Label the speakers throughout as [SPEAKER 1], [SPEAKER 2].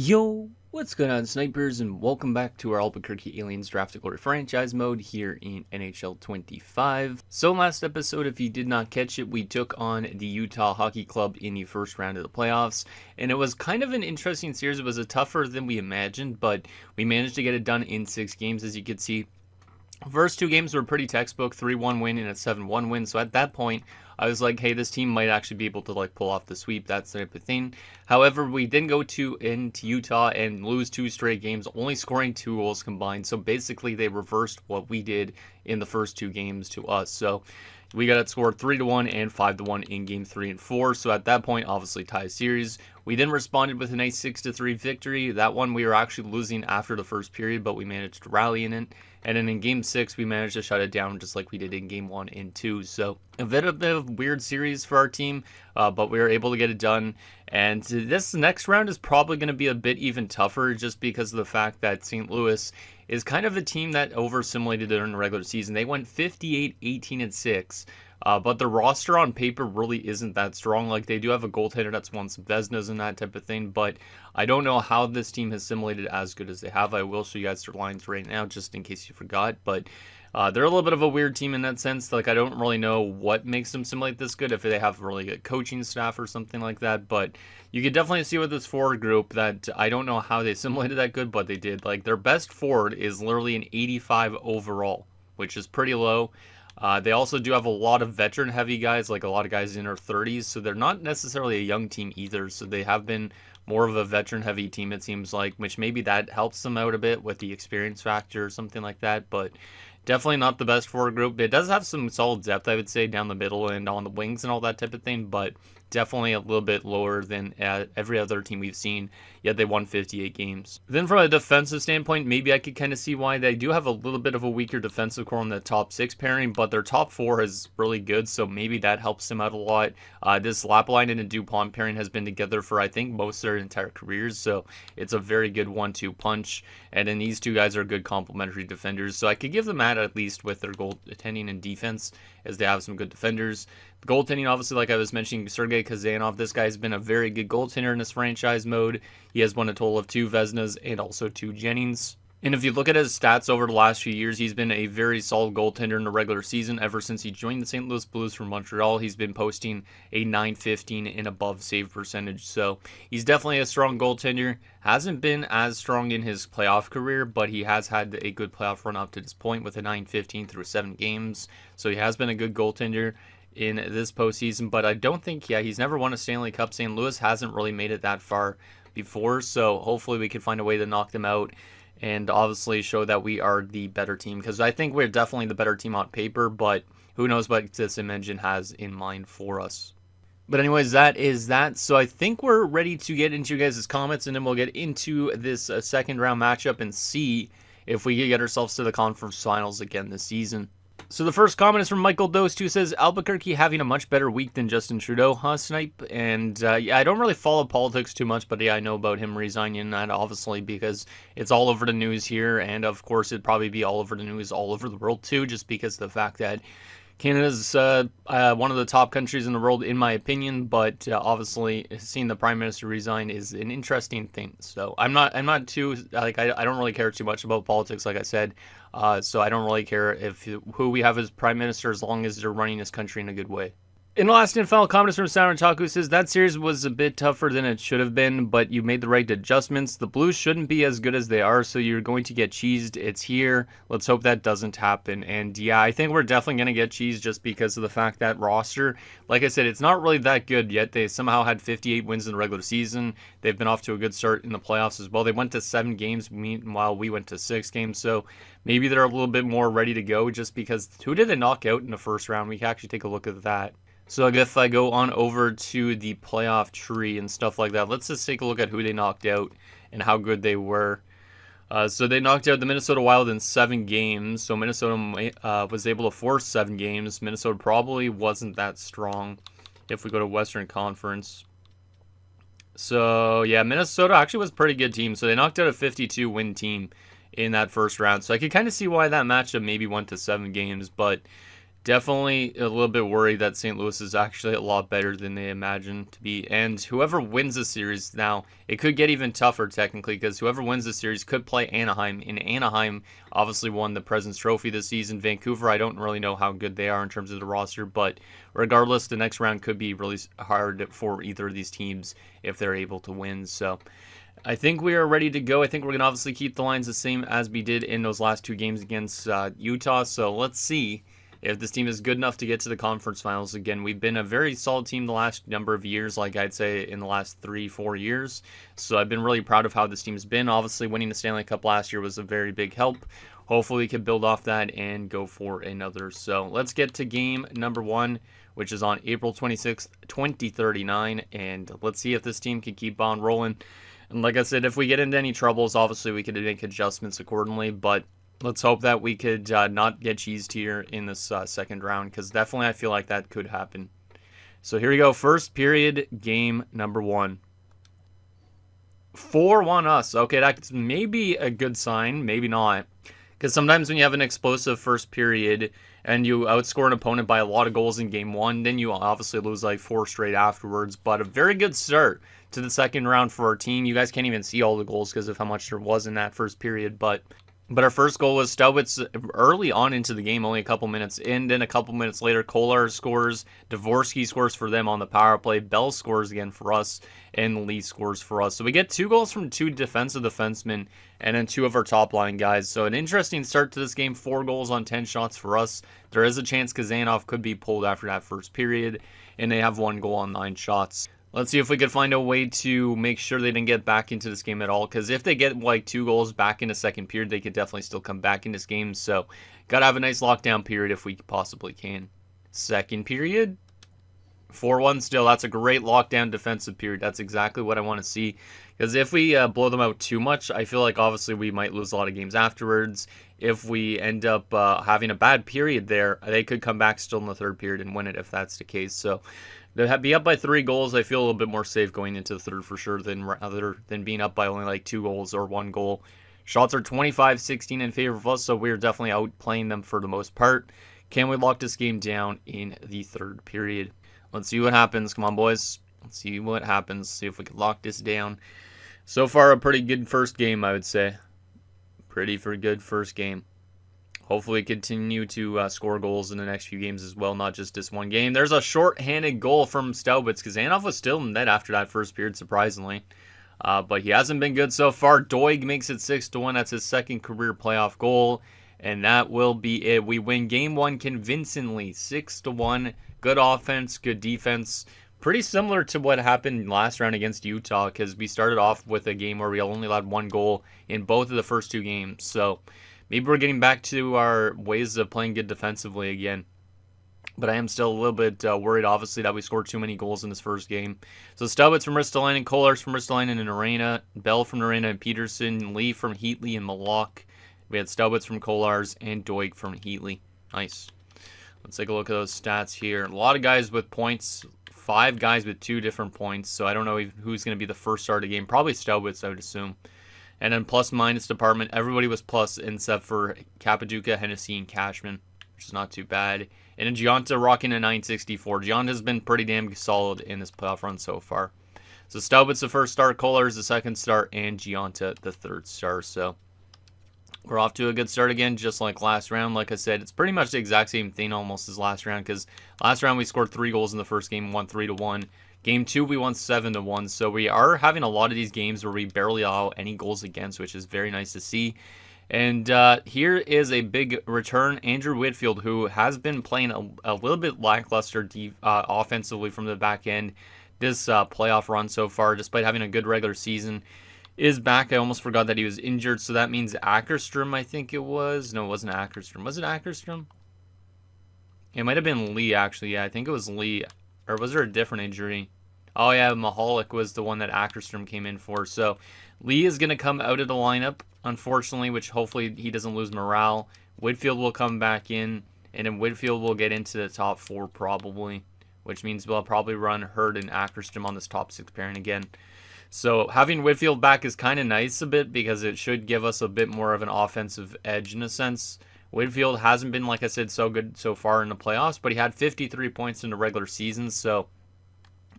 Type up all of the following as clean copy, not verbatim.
[SPEAKER 1] Yo, what's going on, snipers, and welcome back to our Albuquerque Aliens Draft Glory franchise mode here in NHL 25. So last episode, if you did not catch it, we took on the Utah Hockey Club in the first round of the playoffs, and it was kind of an interesting series. It was a tougher than we imagined, but we managed to get it done in 6 games, as you could see. First 2 games were pretty textbook, 3-1 win and a 7-1 win, so at that point, I was like, hey, this team might actually be able to pull off the sweep, that type of thing. However, we didn't go into Utah and lose 2 straight games, only scoring 2 goals combined. So basically, they reversed what we did in the first 2 games to us. So we got it scored 3-1 and 5-1 in game 3 and 4. So at that point, obviously tie series. We then responded with a nice 6-3 victory. That one we were actually losing after the first period, but we managed to rally in it. And then in game 6, we managed to shut it down just like we did in game 1 and 2. So a bit of a weird series for our team, but we were able to get it done. And this next round is probably going to be a bit even tougher just because of the fact that St. Louis is kind of a team that over-assimilated during the regular season. They went 58-18-6. But the roster on paper really isn't that strong. They do have a goaltender that's won some Vezinas and that type of thing, but I don't know how this team has simulated as good as they have. I will show you guys their lines right now, just in case you forgot, but they're a little bit of a weird team in that sense. I don't really know what makes them simulate this good, if they have a really good coaching staff or something like that, but you can definitely see with this forward group that I don't know how they simulated that good, but they did. Their best forward is literally an 85 overall, which is pretty low. They also do have a lot of veteran-heavy guys, a lot of guys in their 30s, so they're not necessarily a young team either, so they have been more of a veteran-heavy team, it seems like, which maybe that helps them out a bit with the experience factor or something like that, but definitely not the best forward group. It does have some solid depth, I would say, down the middle and on the wings and all that type of thing, but definitely a little bit lower than every other team we've seen, yet they won 58 games. Then from a defensive standpoint, maybe I could kind of see why they do have a little bit of a weaker defensive core in the top 6 pairing, but their top 4 is really good, so maybe that helps them out a lot. This Lapalainen and DuPont pairing has been together for, I think, most of their entire careers, so it's a very good 1-2 punch, and then these 2 guys are good complementary defenders, so I could give them that at least with their goaltending and defense, as they have some good defenders. The goaltending, obviously, like I was mentioning, Sergei Kazanov, this guy's been a very good goaltender in this franchise mode. He has won a total of 2 Vezinas and also 2 Jennings. And if you look at his stats over the last few years, he's been a very solid goaltender in the regular season. Ever since he joined the St. Louis Blues from Montreal, he's been posting a .915 and above save percentage. So he's definitely a strong goaltender. Hasn't been as strong in his playoff career, but he has had a good playoff run up to this point with a .915 through 7 games. So he has been a good goaltender in this postseason, but I don't think, he's never won a Stanley Cup. St. Louis hasn't really made it that far before, so hopefully we can find a way to knock them out and obviously show that we are the better team, because I think we're definitely the better team on paper, but who knows what this engine has in mind for us. But anyways, that is that. So I think we're ready to get into you guys' comments, and then we'll get into this second round matchup and see if we can get ourselves to the conference finals again this season. So the first comment is from Michael Dost, who says, Albuquerque having a much better week than Justin Trudeau, huh, Snipe? And I don't really follow politics too much, but I know about him resigning, and obviously because it's all over the news here, and of course it'd probably be all over the news all over the world too, just because of the fact that Canada's one of the top countries in the world, in my opinion, but obviously seeing the Prime Minister resign is an interesting thing. So I'm not too, I don't really care too much about politics, like I said. So I don't really care who we have as Prime Minister, as long as they're running this country in a good way. In the last and final comment is from Sauron Taku, says, that series was a bit tougher than it should have been, but you made the right adjustments. The Blues shouldn't be as good as they are, so you're going to get cheesed. It's here. Let's hope that doesn't happen. And yeah, I think we're definitely going to get cheesed just because of the fact that roster, like I said, it's not really that good yet. They somehow had 58 wins in the regular season. They've been off to a good start in the playoffs as well. They went to 7 games, meanwhile we went to 6 games, so maybe they're a little bit more ready to go, just because who did they knock out in the first round? We can actually take a look at that. So I guess if I go on over to the playoff tree and stuff like that, let's just take a look at who they knocked out and how good they were. So they knocked out the Minnesota Wild in 7 games. So Minnesota was able to force 7 games. Minnesota probably wasn't that strong if we go to Western Conference. So yeah, Minnesota actually was a pretty good team. So they knocked out a 52-win team in that first round. So I could kind of see why that matchup maybe went to 7 games, but Definitely a little bit worried that St. Louis is actually a lot better than they imagined to be. And whoever wins the series now, it could get even tougher technically because whoever wins the series could play Anaheim. And Anaheim obviously won the President's Trophy this season. Vancouver, I don't really know how good they are in terms of the roster, but regardless, the next round could be really hard for either of these teams if they're able to win. So I think we are ready to go. I think we're going to obviously keep the lines the same as we did in those last two games against Utah. So let's see if this team is good enough to get to the conference finals again. We've been a very solid team the last number of years, like I'd say in the last 3-4 years. So I've been really proud of how this team's been. Obviously, winning the Stanley Cup last year was a very big help. Hopefully, we can build off that and go for another. So let's get to game number 1, which is on April 26th, 2039. And let's see if this team can keep on rolling. And like I said, if we get into any troubles, obviously we could make adjustments accordingly. But let's hope that we could not get cheesed here in this second round, because definitely I feel like that could happen. So here we go. First period, game number 1. 4-1 us. Okay, that's maybe a good sign, maybe not. Because sometimes when you have an explosive first period and you outscore an opponent by a lot of goals in game 1, then you obviously lose like 4 straight afterwards. But a very good start to the second round for our team. You guys can't even see all the goals because of how much there was in that first period, but our first goal was Stubitz early on into the game, only a couple minutes in. Then a couple minutes later, Kolar scores. Dvorsky scores for them on the power play. Bell scores again for us. And Lee scores for us. So we get 2 goals from 2 defensive defensemen and then 2 of our top line guys. So an interesting start to this game. 4 goals on 10 shots for us. There is a chance Kazanov could be pulled after that first period. And they have 1 goal on 9 shots. Let's see if we could find a way to make sure they didn't get back into this game at all. Because if they get like 2 goals back in the second period, they could definitely still come back in this game. So, got to have a nice lockdown period if we possibly can. Second period, 4-1 still. That's a great lockdown defensive period. That's exactly what I want to see. Because if we blow them out too much, I feel like obviously we might lose a lot of games afterwards. If we end up having a bad period there, they could come back still in the third period and win it if that's the case. So, to be up by 3 goals, I feel a little bit more safe going into the third for sure rather than being up by only like 2 goals or 1 goal. Shots are 25-16 in favor of us, so we're definitely outplaying them for the most part. Can we lock this game down in the third period? Let's see what happens. Come on, boys. Let's see what happens. See if we can lock this down. So far, a pretty good first game, I would say. Pretty good first game. Hopefully continue to score goals in the next few games as well, not just this one game. There's a short-handed goal from Staubitz. Kazanov was still in net after that first period, surprisingly. But he hasn't been good so far. Doig makes it 6-1. That's his second career playoff goal. And that will be it. We win game 1 convincingly, 6-1. Good offense, good defense. Pretty similar to what happened last round against Utah, because we started off with a game where we only allowed 1 goal in both of the first 2 games. So maybe we're getting back to our ways of playing good defensively again. But I am still a little bit worried, obviously, that we scored too many goals in this first game. So Stubitz from Ristolainen, Kolars from Ristolainen and Arena, Bell from Arena and Peterson, Lee from Heatley and Malak. We had Stubitz from Kolars and Doig from Heatley. Nice. Let's take a look at those stats here. A lot of guys with points. 5 guys with 2 different points. So I don't know who's going to be the first start of the game. Probably Stubitz, I would assume. And then plus-minus department, everybody was plus except for Capaduca, Hennessy, and Cashman, which is not too bad. And then Giunta rocking a 964. Giunta's been pretty damn solid in this playoff run so far. So Staubitz the first start, Kolar the second start, and Giunta the third start. So we're off to a good start again, just like last round. Like I said, it's pretty much the exact same thing almost as last round, because last round we scored 3 goals in the first game, won 3-1. Game 2, we won 7-1, so we are having a lot of these games where we barely allow any goals against, which is very nice to see. And here is a big return. Andrew Whitfield, who has been playing a little bit lackluster offensively from the back end this playoff run so far, despite having a good regular season, is back. I almost forgot that he was injured, so that means Ackerstrom, I think it was. No, it wasn't Ackerstrom. Was it Ackerstrom? It might have been Lee, actually. Yeah, I think it was Lee. Or was there a different injury? Oh, yeah, Mahalik was the one that Ackerstrom came in for. So Lee is going to come out of the lineup, unfortunately, which hopefully he doesn't lose morale. Whitfield will come back in, and then Whitfield will get into the top 4 probably, which means we'll probably run Hurd and Ackerstrom on this top 6 pairing again. So having Whitfield back is kind of nice a bit, because it should give us a bit more of an offensive edge in a sense, Whitfield hasn't been, like I said, so good so far in the playoffs, but he had 53 points in the regular season, so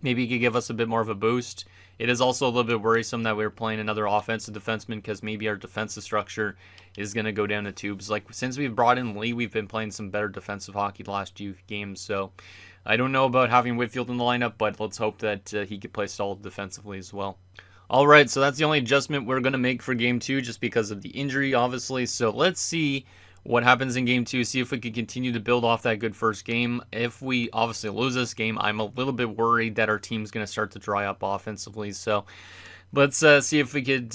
[SPEAKER 1] maybe he could give us a bit more of a boost. It is also a little bit worrisome that we're playing another offensive defenseman because maybe our defensive structure is going to go down the tubes. Like, since we've brought in Lee, we've been playing some better defensive hockey the last few games, so I don't know about having Whitfield in the lineup, but let's hope that he could play solid defensively as well. All right, so that's the only adjustment we're going to make for Game 2 just because of the injury, obviously. So let's see what happens in Game 2, see if we can continue to build off that good first game. If we obviously lose this game, I'm a little bit worried that our team's going to start to dry up offensively. So let's see if we could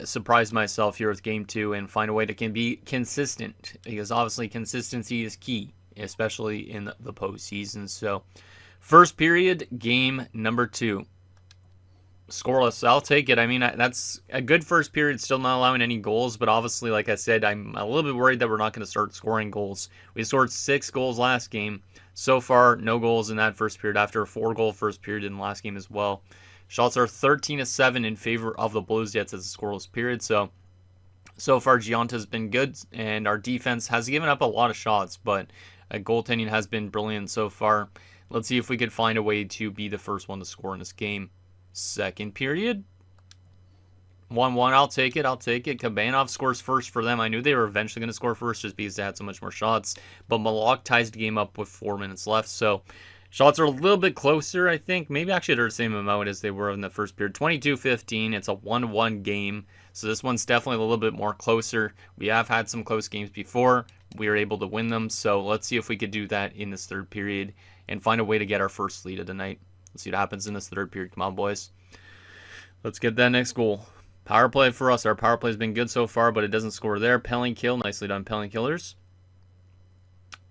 [SPEAKER 1] surprise myself here with Game 2 and find a way to be consistent, because obviously consistency is key, especially in the postseason. So first period, game number 2. Scoreless. I'll take it. I mean, that's a good first period, still not allowing any goals, but obviously, like I said, I'm a little bit worried that we're not going to start scoring goals. We scored 6 goals last game. So far, no goals in that first period after a 4-goal first period in the last game as well. Shots are 13-7 in favor of the Blues Jets as a scoreless period. So far, Gianta's been good, and our defense has given up a lot of shots, but goaltending has been brilliant so far. Let's see if we could find a way to be the first one to score in this game. Second period, 1-1. I'll take it. Kabanov scores first for them. I knew they were eventually going to score first just because they had so much more shots. But Malak ties the game up with 4 minutes left. So shots are a little bit closer, I think. Maybe actually they're the same amount as they were in the first period. 22-15. It's a 1-1 game. So this one's definitely a little bit more closer. We have had some close games before. We were able to win them. So let's see if we could do that in this third period and find a way to get our first lead of the night. Let's see what happens in this third period. Come on, boys. Let's get that next goal. Power play for us. Our power play has been good so far, but it doesn't score there. Penalty kill. Nicely done, penalty killers.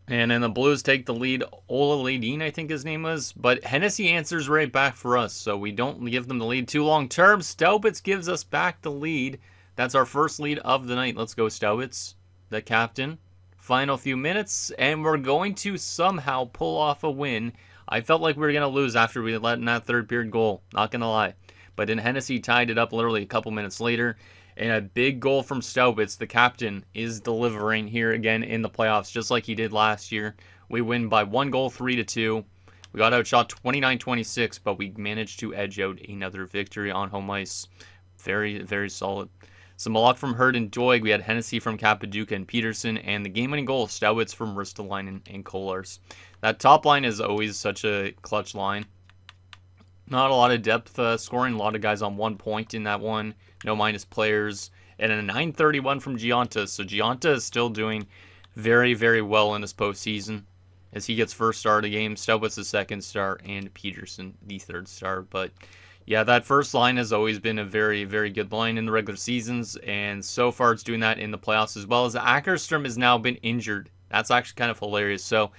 [SPEAKER 1] And then the Blues take the lead. Ola Ladine, I think his name was. But Hennessy answers right back for us, so we don't give them the lead too long term. Staubitz gives us back the lead. That's our first lead of the night. Let's go, Staubitz, the captain. Final few minutes, and we're going to somehow pull off a win. I felt like we were going to lose after we let in that third period goal, not going to lie. But then Hennessy tied it up literally a couple minutes later. And a big goal from Staubitz, the captain, is delivering here again in the playoffs, just like he did last year. We win by 1 goal, 3-2. We got outshot 29-26, but we managed to edge out another victory on home ice. Very, very solid. So Malak from Hurd and Doig. We had Hennessy from Kapaduka and Peterson. And the game-winning goal, Staubitz from Ristolainen and Kolars. That top line is always such a clutch line. Not a lot of depth scoring. A lot of guys on 1 point in that one. No minus players. And a 931 from Gianta. So Gianta is still doing very, very well in this postseason, as he gets first star of the game. Staubitz the second star. And Peterson the third star. But yeah, that first line has always been a very, very good line in the regular seasons. And so far it's doing that in the playoffs as well. As Ackerstrom has now been injured. That's actually kind of hilarious. So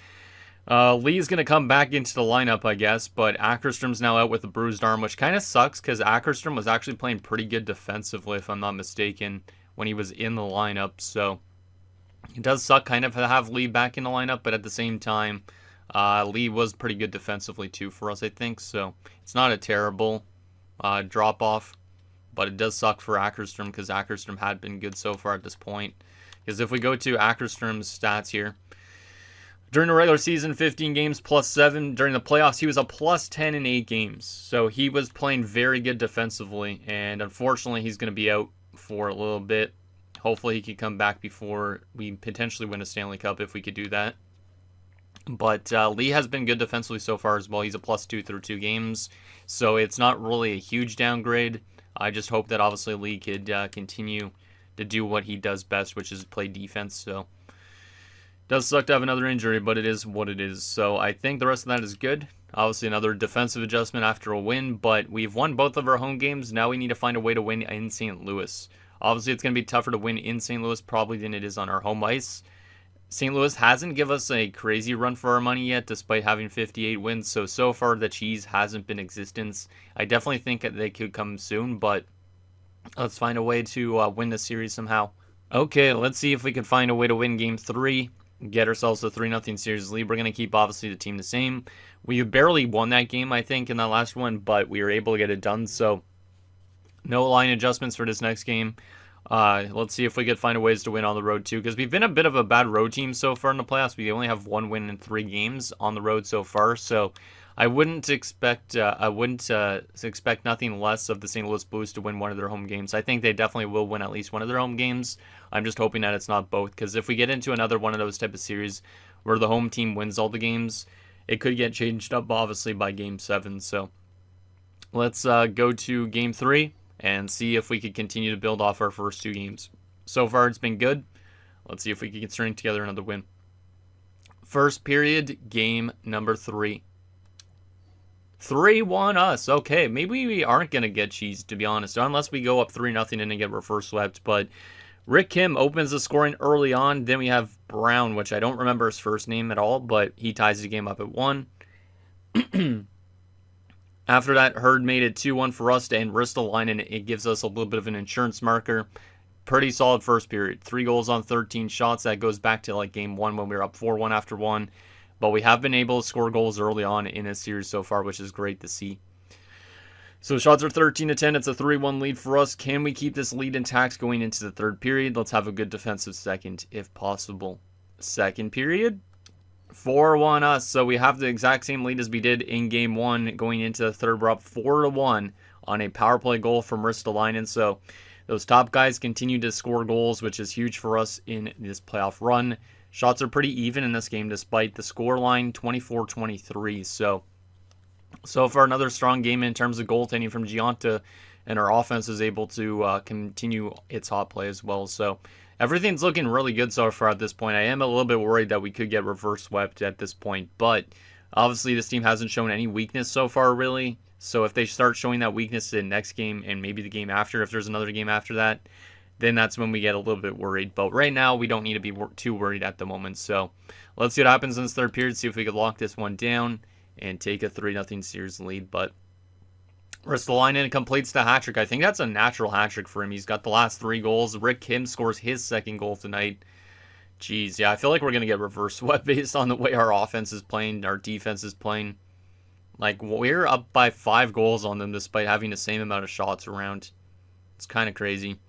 [SPEAKER 1] Lee's going to come back into the lineup, I guess, but Ackerstrom's now out with a bruised arm, which kind of sucks because Ackerstrom was actually playing pretty good defensively, if I'm not mistaken, when he was in the lineup. So it does suck kind of to have Lee back in the lineup, but at the same time, Lee was pretty good defensively too for us, I think. So it's not a terrible drop-off, but it does suck for Ackerstrom because Ackerstrom had been good so far at this point. Because if we go to Ackerstrom's stats here, during the regular season, 15 games plus 7. During the playoffs, he was a plus 10 in 8 games. So he was playing very good defensively. And unfortunately, he's going to be out for a little bit. Hopefully, he can come back before we potentially win a Stanley Cup if we could do that. But Lee has been good defensively so far as well. He's a plus 2 through 2 games. So it's not really a huge downgrade. I just hope that obviously Lee could continue to do what he does best, which is play defense. So does suck to have another injury, but it is what it is. So I think the rest of that is good. Obviously another defensive adjustment after a win, but we've won both of our home games. Now we need to find a way to win in St. Louis. Obviously it's going to be tougher to win in St. Louis probably than it is on our home ice. St. Louis hasn't given us a crazy run for our money yet, despite having 58 wins. So far the cheese hasn't been in existence. I definitely think that they could come soon, but let's find a way to win this series somehow. Okay, let's see if we can find a way to win Game 3. Get ourselves a 3-0 series lead. We're going to keep, obviously, the team the same. We barely won that game, I think, in that last one, but we were able to get it done. So, no line adjustments for this next game. Let's see if we could find a ways to win on the road too, because we've been a bit of a bad road team so far in the playoffs. We only have 1 win in 3 games on the road so far, so I wouldn't expect expect nothing less of the St. Louis Blues to win one of their home games. I think they definitely will win at least one of their home games. I'm just hoping that it's not both, because if we get into another one of those type of series where the home team wins all the games, it could get changed up obviously by Game 7. So let's go to Game 3 and see if we could continue to build off our first 2 games. So far, it's been good. Let's see if we can string together another win. First period, game number 3. 3-1 us. Okay, maybe we aren't going to get cheesed, to be honest, unless we go up 3-0 and then get reverse swept. But Rick Kim opens the scoring early on. Then we have Brown, which I don't remember his first name at all, but he ties the game up at 1. After that, Hurd made it 2-1 for us to end Ristolainen. It gives us a little bit of an insurance marker. Pretty solid first period. 3 goals on 13 shots. That goes back to like game 1 when we were up 4-1 after 1. But we have been able to score goals early on in this series so far, which is great to see. So shots are 13-10. It's a 3-1 lead for us. Can we keep this lead intact going into the third period? Let's have a good defensive second if possible. Second period. 4-1 us, so we have the exact same lead as we did in game 1 going into the third. We're up 4-1 on a power play goal from Ristolainen, so those top guys continue to score goals, which is huge for us in this playoff run. Shots are pretty even in this game despite the score line 24-23, so far another strong game in terms of goaltending from Gionta, and our offense is able to continue its hot play as well, so everything's looking really good so far at this point. I am a little bit worried that we could get reverse swept at this point, but obviously this team hasn't shown any weakness so far, really. So if they start showing that weakness in next game and maybe the game after, if there's another game after that, then that's when we get a little bit worried. But right now, we don't need to be too worried at the moment. So let's see what happens in this third period, see if we could lock this one down and take a 3-0 series lead. But Ristolainen completes the hat trick. I think that's a natural hat trick for him. He's got the last 3 goals. Rick Kim scores his second goal tonight. Jeez, yeah, I feel like we're going to get reverse swept based on the way our offense is playing, our defense is playing. Like, we're up by 5 goals on them despite having the same amount of shots around. It's kind of crazy.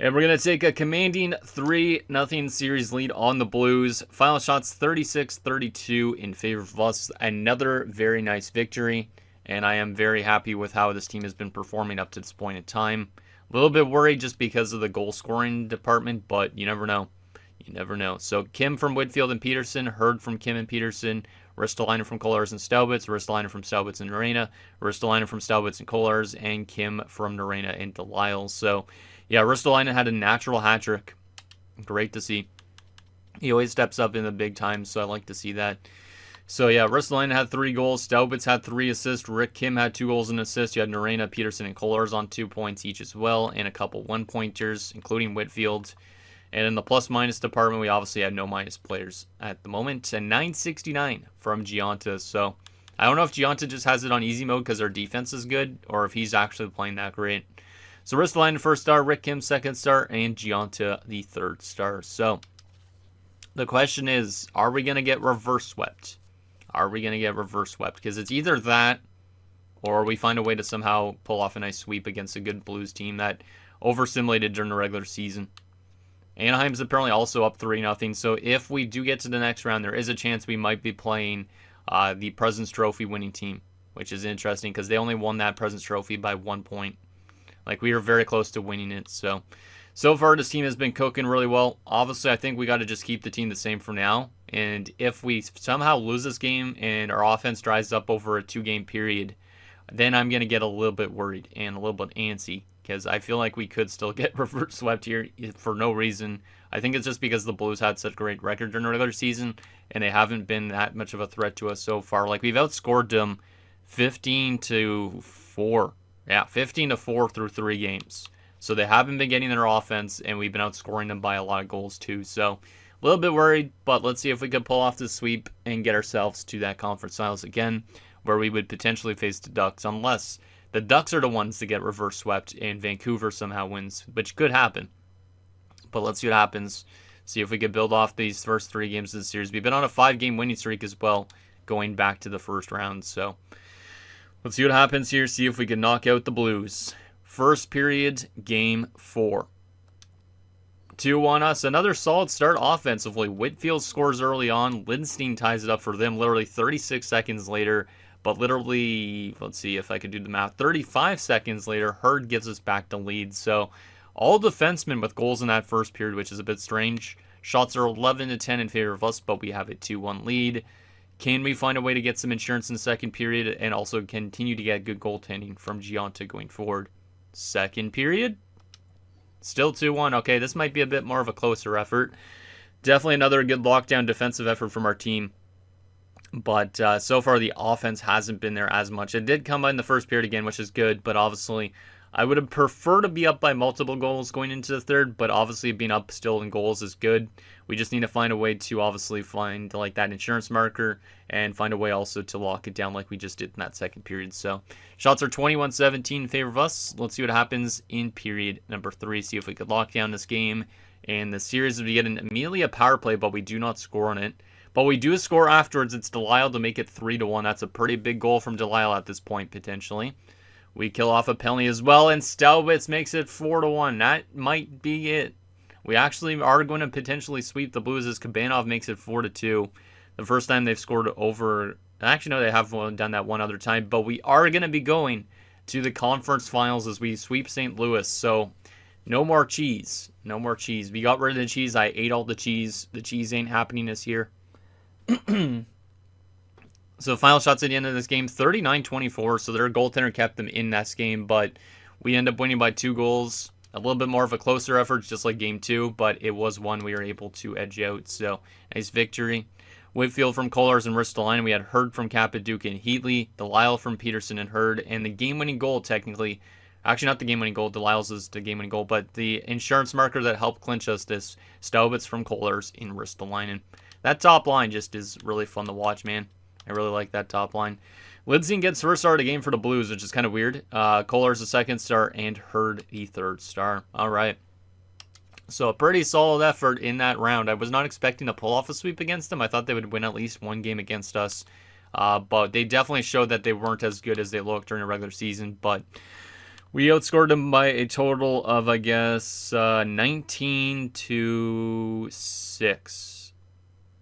[SPEAKER 1] And we're going to take a commanding 3-0 series lead on the Blues. Final shots 36-32 in favor of us. Another very nice victory. And I am very happy with how this team has been performing up to this point in time. A little bit worried just because of the goal scoring department, but you never know. You never know. So Kim from Whitfield and Peterson, Hurd from Kim and Peterson, Ristolainen from Kolarz and Staubitz, Ristolainen from Staubitz and Norena, Ristolainen from Staubitz and Kolarz, and Kim from Norena and Delisle. So yeah, Ristolainen had a natural hat trick. Great to see. He always steps up in the big times, so I like to see that. So yeah, Ristolainen had 3 goals. Staubitz had 3 assists. Rick Kim had 2 goals and assists. You had Norena, Peterson, and Kolarz on 2 points each as well, and a couple 1-pointers, including Whitfield. And in the plus-minus department, we obviously had no minus players at the moment. And 969 from Gionta. So I don't know if Gionta just has it on easy mode because our defense is good, or if he's actually playing that great. So Ristolainen first star, Rick Kim second star, and Gionta the third star. So the question is, are we going to get reverse swept? Are we going to get reverse swept? Because it's either that or we find a way to somehow pull off a nice sweep against a good Blues team that over-simulated during the regular season. Anaheim's apparently also up 3-0, so if we do get to the next round, there is a chance we might be playing the President's Trophy winning team, which is interesting because they only won that President's Trophy by 1 point. Like, we were very close to winning it, so far this team has been cooking really well. Obviously, I think we got to just keep the team the same for now, and if we somehow lose this game and our offense dries up over a 2-game period, then I'm going to get a little bit worried and a little bit antsy because I feel like we could still get reverse swept here for no reason. I think it's just because the Blues had such a great record during the regular season and they haven't been that much of a threat to us so far. Like, we've outscored them 15-4. Yeah, 15-4 through 3 games. So they haven't been getting their offense, and we've been outscoring them by a lot of goals too. So a little bit worried, but let's see if we can pull off this sweep and get ourselves to that conference finals again, where we would potentially face the Ducks, unless the Ducks are the ones to get reverse swept and Vancouver somehow wins, which could happen. But let's see what happens. See if we can build off these first 3 games of the series. We've been on a 5-game winning streak as well, going back to the first round. So let's see what happens here. See if we can knock out the Blues. First period, game 4. 2-1 us. Another solid start offensively. Whitfield scores early on. Lindstein ties it up for them literally 36 seconds later. But literally, let's see if I could do the math, 35 seconds later, Hurd gives us back the lead. So all defensemen with goals in that first period, which is a bit strange. Shots are 11-10 in favor of us, but we have a 2-1 lead. Can we find a way to get some insurance in the second period and also continue to get good goaltending from Gionta going forward? Second period, still 2-1. Okay, this might be a bit more of a closer effort. Definitely another good lockdown defensive effort from our team. But so far, the offense hasn't been there as much. It did come in the first period again, which is good. But obviously, I would have preferred to be up by multiple goals going into the third. But obviously, being up still in goals is good. We just need to find a way to obviously find like that insurance marker and find a way also to lock it down like we just did in that second period. So shots are 21-17 in favor of us. Let's see what happens in period number 3. See if we could lock down this game. And the series, we get immediately a power play, but we do not score on it. But we do score afterwards. It's Delisle to make it 3-1. That's a pretty big goal from Delisle at this point, potentially. We kill off a penalty as well, and Staubitz makes it 4-1. That might be it. We actually are going to potentially sweep the Blues as Kabanov makes it 4-2. The first time they've scored over... Actually, no, they have done that one other time. But we are going to be going to the conference finals as we sweep St. Louis. So, no more cheese. No more cheese. We got rid of the cheese. I ate all the cheese. The cheese ain't happening this year. So final shots at the end of this game, 39-24. So their goaltender kept them in that game, but we end up winning by 2 goals. A little bit more of a closer effort, just like game 2, but it was one we were able to edge out. So nice victory. Whitfield from Kollars and Ristolainen. We had Hurd from Capaduca and Heatley, Delisle from Peterson and Hurd, and the game-winning goal technically. Actually, not the game-winning goal. Delisle's is the game-winning goal, but the insurance marker that helped clinch us this Staubitz from Kollars in Ristolainen. That top line just is really fun to watch, man. I really like that top line. Lindstein gets first star of the game for the Blues, which is kind of weird. Kollars the second star, and Hurd the third star. All right. So a pretty solid effort in that round. I was not expecting to pull off a sweep against them. I thought they would win at least one game against us. But they definitely showed that they weren't as good as they looked during the regular season. But we outscored them by a total of, I guess, 19-6.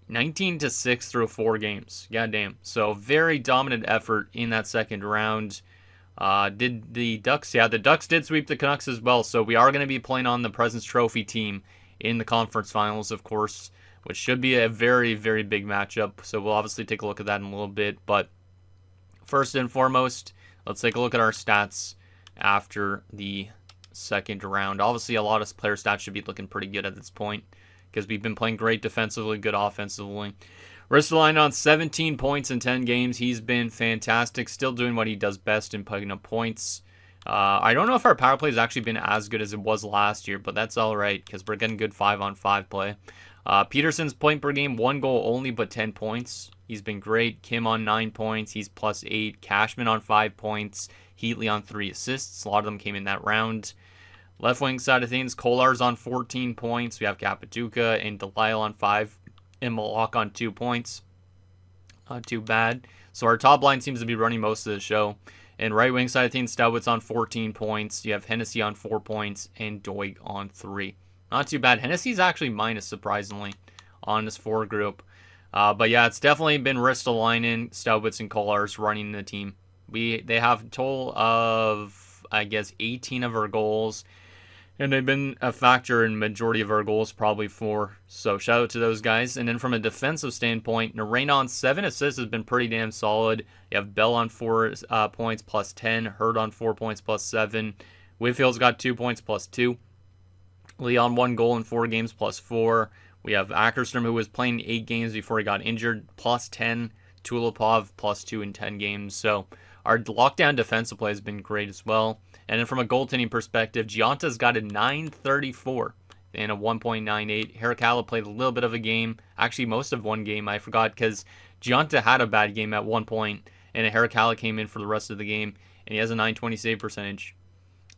[SPEAKER 1] 19-6 through 4 games. Goddamn. So very dominant effort in that second round. Did the Ducks? Yeah, the Ducks did sweep the Canucks as well. So we are going to be playing on the President's Trophy team in the conference finals, of course, which should be a very, very big matchup. So we'll obviously take a look at that in a little bit. But first and foremost, let's take a look at our stats after the second round. Obviously, a lot of player stats should be looking pretty good at this point, because we've been playing great defensively, good offensively. Ristolainen on 17 points in 10 games. He's been fantastic, still doing what he does best in putting up points. I don't know if our power play has actually been as good as it was last year, but that's all right, because we're getting good 5-on-5 play. Peterson's point per game, 1 goal only, but 10 points. He's been great. Kim on 9 points. He's +8. Cashman on 5 points. Heatley on 3 assists. A lot of them came in that round. Left wing side of things, Kollars on 14 points. We have Capaduca and Delisle on 5. And Malak on 2 points. Not too bad. So our top line seems to be running most of the show. And right wing side of things, Staubitz on 14 points. You have Hennessy on 4 points and Doig on 3. Not too bad. Hennessy's actually minus, surprisingly, on this 4 group. But yeah, it's definitely been Ristolainen, Staubitz, and Kollars running the team. They have a total of, I guess, 18 of our goals. And they've been a factor in majority of our goals, probably 4. So shout out to those guys. And then from a defensive standpoint, Narena on 7 assists has been pretty damn solid. You have Bell on 4 points +10. Hurd on 4 points +7. Whitfield's got 2 points +2. Leon 1 goal in 4 games +4. We have Ackerstrom, who was playing 8 games before he got injured, +10. Tulipov +2 in 10 games. So our lockdown defensive play has been great as well. And then from a goaltending perspective, Gionta's got a .934 and a 1.98. Heracala played a little bit of a game. Actually, most of one game, I forgot, because Gionta had a bad game at one point, and Heracala came in for the rest of the game, and he has a .920 save percentage.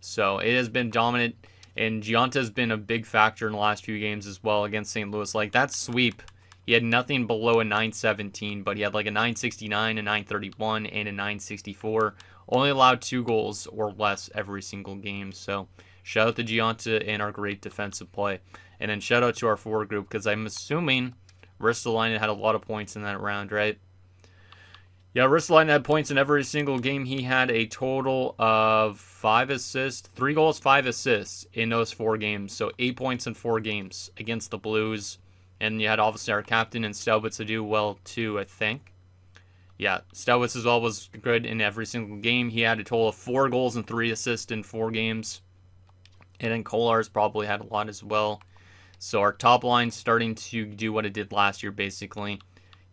[SPEAKER 1] So it has been dominant, and Gionta's been a big factor in the last few games as well against St. Louis. Like, that sweep, he had nothing below a .917, but he had like a .969, a .931, and a .964. Only allowed 2 goals or less every single game. So shout out to Gionta and our great defensive play. And then shout out to our forward group, because I'm assuming Ristolainen had a lot of points in that round, right? Yeah, Ristolainen had points in every single game. He had a total of 5 assists, 3 goals, 5 assists in those 4 games. So 8 points in 4 games against the Blues. And you had obviously our captain and Staubitz to do well too, I think. Yeah, Staubitz as well was good in every single game. He had a total of 4 goals and 3 assists in 4 games. And then Kolar's probably had a lot as well. So our top line's starting to do what it did last year, basically.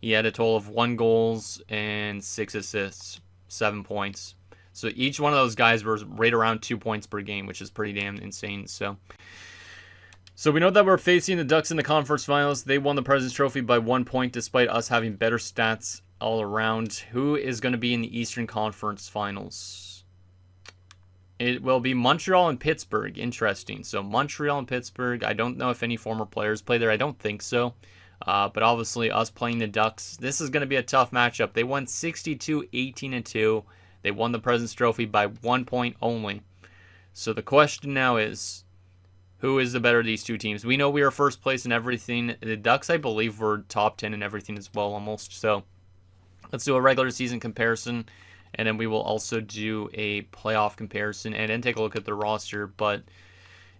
[SPEAKER 1] He had a total of 1 goals and 6 assists, 7 points. So each one of those guys was right around 2 points per game, which is pretty damn insane. So we know that we're facing the Ducks in the conference finals. They won the President's Trophy by 1 point, despite us having better stats all around. Who is going to be in the Eastern Conference Finals? It will be Montreal and Pittsburgh. Interesting. So Montreal and Pittsburgh. I don't know if any former players play there. I don't think so. But obviously us playing the Ducks, this is going to be a tough matchup. They won 62-18-2. They won the President's Trophy by 1 point only. So the question now is, who is the better of these two teams? We know we are first place in everything. The Ducks, I believe, were top 10 in everything as well, almost. So let's do a regular season comparison. And then we will also do a playoff comparison and then take a look at the roster. But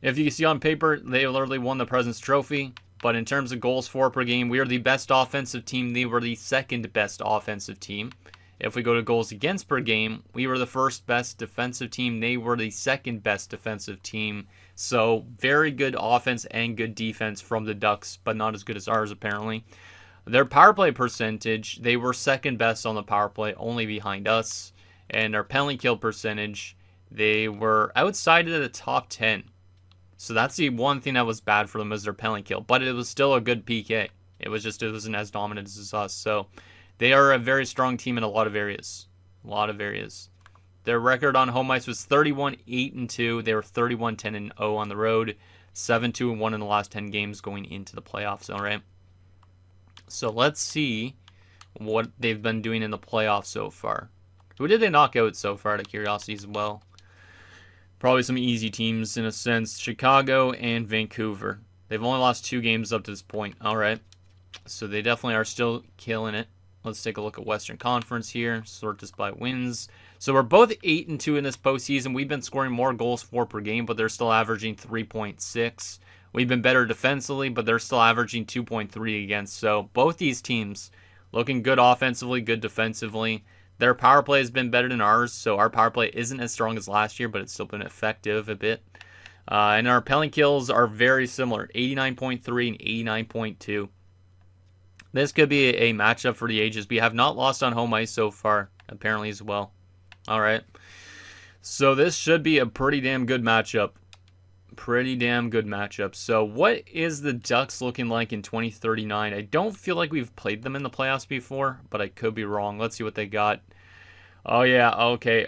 [SPEAKER 1] if you can see on paper, they literally won the President's Trophy. But in terms of goals for per game, we are the best offensive team. They were the second best offensive team. If we go to goals against per game, we were the first best defensive team. They were the second best defensive team. So very good offense and good defense from the Ducks, but not as good as ours apparently. Their power play percentage, they were second best on the power play, only behind us. And their penalty kill percentage, they were outside of the top 10. So that's the one thing that was bad for them, was their penalty kill. But it was still a good PK. It wasn't as dominant as us. So they are a very strong team in a lot of areas. Their record on home ice was 31-8-2. They were 31-10-0 on the road. 7-2-1 in the last 10 games going into the playoffs. All right. So let's see what they've been doing in the playoffs so far. Who did they knock out so far, out of curiosity as well? Probably some easy teams in a sense. Chicago and Vancouver. They've only lost 2 games up to this point. All right. So they definitely are still killing it. Let's take a look at Western Conference here. Sort this by wins. So we're both 8-2 in this postseason. We've been scoring more goals for per game, but they're still averaging 3.6. We've been better defensively, but they're still averaging 2.3 against. So both these teams looking good offensively, good defensively. Their power play has been better than ours, so our power play isn't as strong as last year, but it's still been effective a bit. And our penalty kills are very similar, 89.3 and 89.2. This could be a matchup for the ages. We have not lost on home ice so far, apparently as well. All right. So this should be a pretty damn good matchup. So what is the Ducks looking like in 2039? I don't feel like we've played them in the playoffs before, but I could be wrong. Let's see what they got. Oh, yeah. Okay.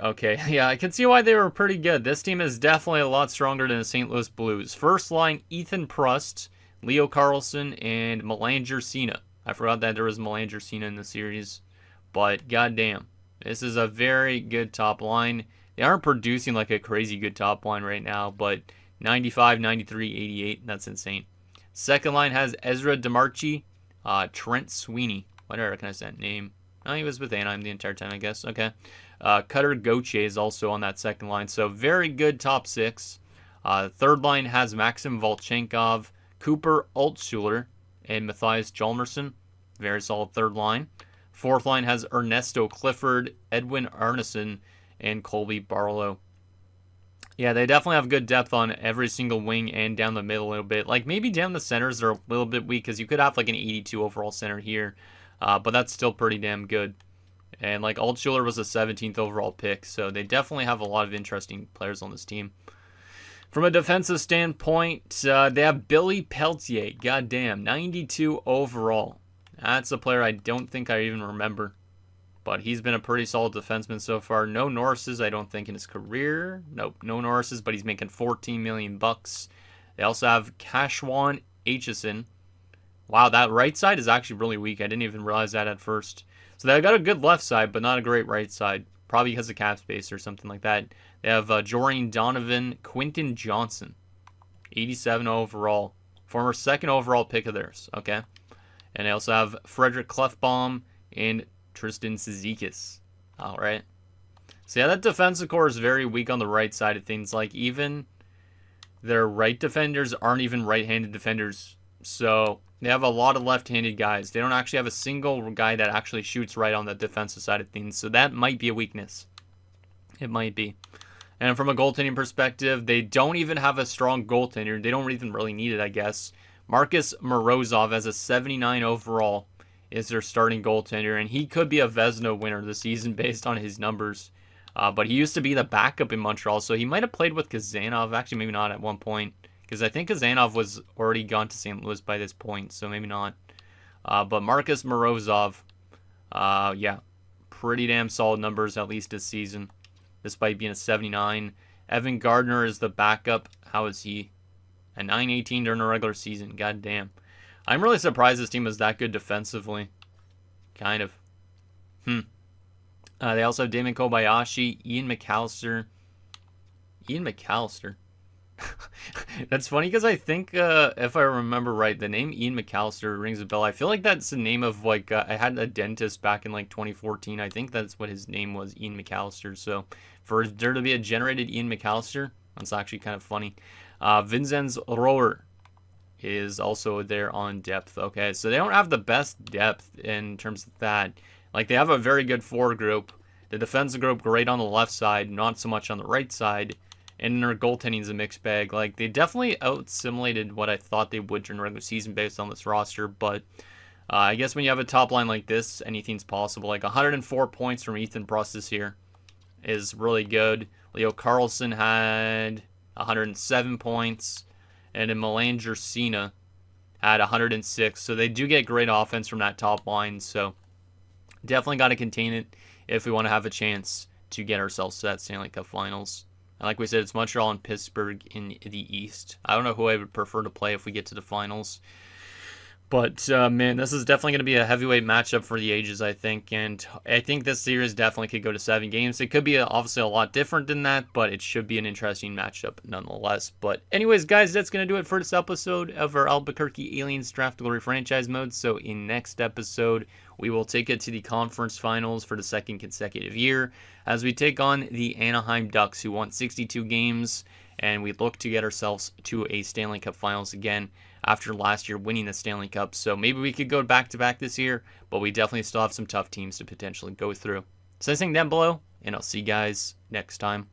[SPEAKER 1] Yeah, I can see why they were pretty good. This team is definitely a lot stronger than the St. Louis Blues. First line, Ethan Prust, Leo Carlson, and Melanger Cena. I forgot that there was Melanger Cena in the series, but goddamn. This is a very good top line. They aren't producing like a crazy good top line right now, but 95, 93, 88. That's insane. Second line has Ezra DeMarchi, Trent Sweeney. Why did I recognize that name? Oh, he was with Anaheim the entire time, I guess. Okay. Cutter Gauthier is also on that second line. So very good top 6. Third line has Maxim Volchenkov, Cooper Altschuler, and Matthias Hjalmarsson. Very solid third line. Fourth line has Ernesto Clifford, Edwin Arneson, and Colby Barlow. Yeah, they definitely have good depth on every single wing and down the middle a little bit. Like, maybe down the centers are a little bit weak because you could have, like, an 82 overall center here. But that's still pretty damn good. And, like, Altschuler was a 17th overall pick. So they definitely have a lot of interesting players on this team. From a defensive standpoint, they have Billy Peltier. Goddamn, 92 overall. That's a player I don't think I even remember. But he's been a pretty solid defenseman so far. No Norrises, I don't think, in his career. Nope, no Norrises, but he's making $14 million. They also have Kashwan Aitchison. Wow, that right side is actually really weak. I didn't even realize that at first. So they got a good left side, but not a great right side. Probably because of cap space or something like that. They have Joreen Donovan, Quentin Johnson. 87 overall. former second overall pick of theirs. Okay. And they also have Frederick Clefbaum and Tristan Cizikas. All right. So yeah, that defensive core is very weak on the right side of things. Like, even their right defenders aren't even right-handed defenders. So they have a lot of left-handed guys. They don't actually have a single guy that actually shoots right on the defensive side of things. So that might be a weakness. It might be. And from a goaltending perspective, they don't even have a strong goaltender. They don't even really need it, I guess. Marcus Morozov as a 79 overall is their starting goaltender, and he could be a Vezina winner this season based on his numbers. But he used to be the backup in Montreal, so he might have played with Kazanov. Actually, maybe not at one point, because I think Kazanov was already gone to St. Louis by this point, so maybe not. But Marcus Morozov, yeah, pretty damn solid numbers, at least this season, despite being a 79. Evan Gardner is the backup. How is he? A 918 during the regular season. God damn. I'm really surprised this team is that good defensively. Kind of. They also have Damon Kobayashi, Ian McAllister. Ian McAllister. That's funny because I think, if I remember right, the name Ian McAllister rings a bell. I feel like that's the name of, like, I had a dentist back in, like, 2014. I think that's what his name was, Ian McAllister. So for there to be a generated Ian McAllister, that's actually kind of funny. Vinzenz Rohr is also there on depth. Okay, so they don't have the best depth in terms of that. Like, they have a very good forward group. The defensive group great on the left side, not so much on the right side. And their goaltending is a mixed bag. Like, they definitely out-simulated what I thought they would during the regular season based on this roster. But I guess when you have a top line like this, anything's possible. Like, 104 points from Ethan Bruss this year is really good. Leo Carlson had 107 points. And then Melanger Cena had 106. So they do get great offense from that top line. So definitely got to contain it if we want to have a chance to get ourselves to that Stanley Cup Finals. And like we said, it's Montreal and Pittsburgh in the East. I don't know who I would prefer to play if we get to the finals. But, man, this is definitely going to be a heavyweight matchup for the ages, I think. And I think this series definitely could go to 7 games. It could be obviously a lot different than that, but it should be an interesting matchup nonetheless. But anyways, guys, that's going to do it for this episode of our Albuquerque Aliens Draft Glory franchise mode. So in next episode, we will take it to the conference finals for the second consecutive year as we take on the Anaheim Ducks, who won 62 games, and we look to get ourselves to a Stanley Cup Finals again after last year winning the Stanley Cup. So maybe we could go back-to-back this year, but we definitely still have some tough teams to potentially go through. So anything down below, and I'll see you guys next time.